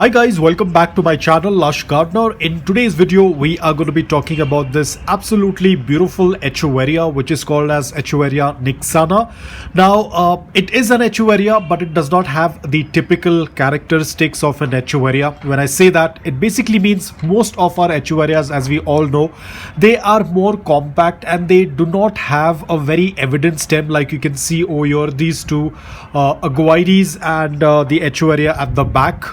Hi guys, welcome back to my channel Lush Gardener. In today's video we are going to be talking about this absolutely beautiful echeveria which is called as Echeveria nixana. Now it is an echeveria, but it does not have the typical characteristics of an echeveria. When I say that, it basically means most of our echeverias, as we all know, they are more compact and they do not have a very evident stem like you can see over here. These two varieties and the echeveria at the back,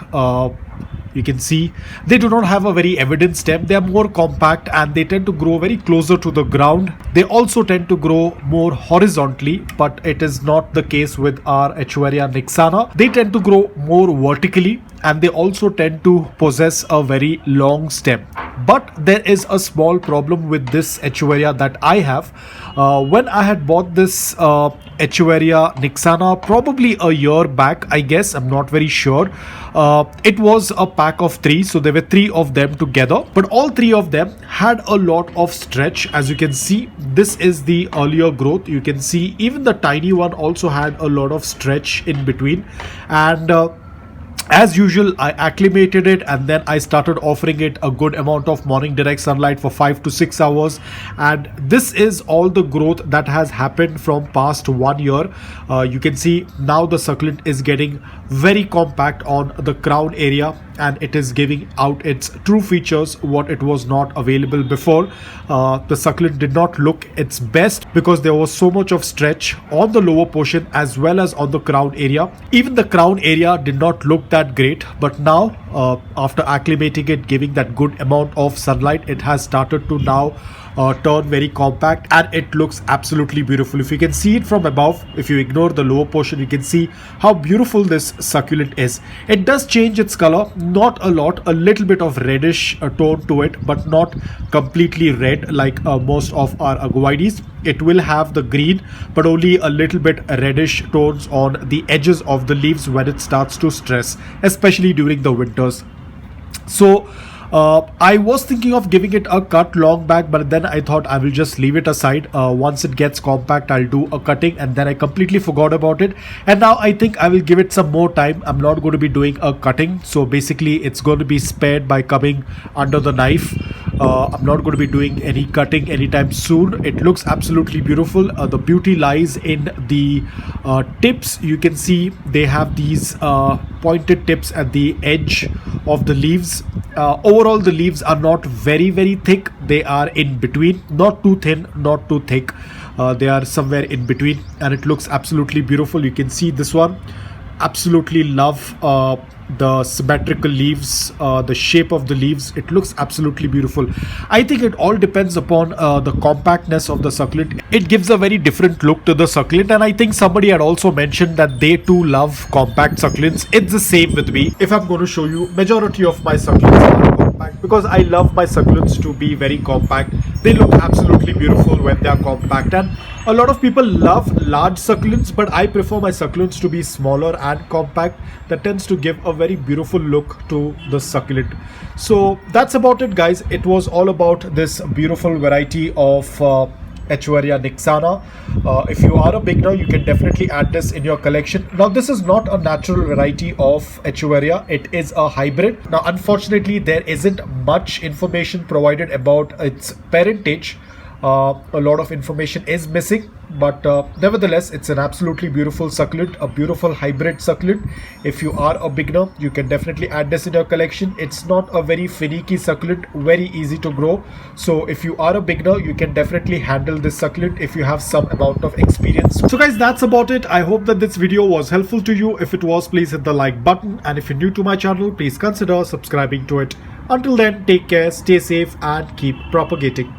you can see they do not have a very evident stem. They are more compact and they tend to grow very closer to the ground. They also tend to grow more horizontally, but it is not the case with our Echeveria nixana. They tend to grow more vertically and they also tend to possess a very long stem. But there is a small problem with this Echeveria that I have. When I had bought this Echeveria nixana probably a year back, I guess, I'm not very sure. It was a pack of 3, so there were 3 of them together, but all 3 of them had a lot of stretch. As you can see, this is the earlier growth. You can see even the tiny one also had a lot of stretch in between, and as usual, I acclimated it and then I started offering it a good amount of morning direct sunlight for 5 to 6 hours, and this is all the growth that has happened from past 1 year. You can see now the succulent is getting very compact on the crown area and it is giving out its true features, what it was not available before. The succulent did not look its best because there was so much of stretch on the lower portion as well as on the crown area. Even the crown area did not look that great, but now after acclimating it, giving that good amount of sunlight, it has started to now turn very compact and it looks absolutely beautiful. If you can see it from above, if you ignore the lower portion, you can see how beautiful this succulent is. It does change its color, not a lot, a little bit of reddish tone to it, but not completely red like most of our aguides. It will have the green, but only a little bit reddish tones on the edges of the leaves when it starts to stress, especially during the winters. So I was thinking of giving it a cut long back, but then I thought I will just leave it aside. Once it gets compact, I'll do a cutting, and then I completely forgot about it. And now I think I will give it some more time. I'm not going to be doing a cutting, so basically it's going to be spared by coming under the knife. I'm not going to be doing any cutting anytime soon. It looks absolutely beautiful. The beauty lies in the tips. You can see they have these pointed tips at the edge of the leaves. Overall, the leaves are not very thick. They are in between, not too thin, not too thick. They are somewhere in between, and it looks absolutely beautiful. You can see this one. Absolutely love the symmetrical leaves, the shape of the leaves. It looks absolutely beautiful. I think it all depends upon the compactness of the succulent. It gives a very different look to the succulent, and I think somebody had also mentioned that they too love compact succulents. It's the same with me. If I'm going to show you, majority of my succulents are compact because I love my succulents to be very compact. They look absolutely beautiful when they are compact, and a lot of people love large succulents, but I prefer my succulents to be smaller and compact. That tends to give a very beautiful look to the succulent. So that's about it, guys. It was all about this beautiful variety of Echeveria nixana. If you are a beginner, you can definitely add this in your collection. Now, this is not a natural variety of Echeveria. It is a hybrid. Now, unfortunately, there isn't much information provided about its parentage. A lot of information is missing, but nevertheless, it's an absolutely beautiful succulent, a beautiful hybrid succulent. If you are a beginner, you can definitely add this in your collection. It's not a very finicky succulent, very easy to grow. So if you are a beginner, you can definitely handle this succulent if you have some amount of experience. So guys, that's about it. I hope that this video was helpful to you. If it was, please hit the like button, and if you're new to my channel, please consider subscribing to it. Until then, take care, stay safe, and keep propagating.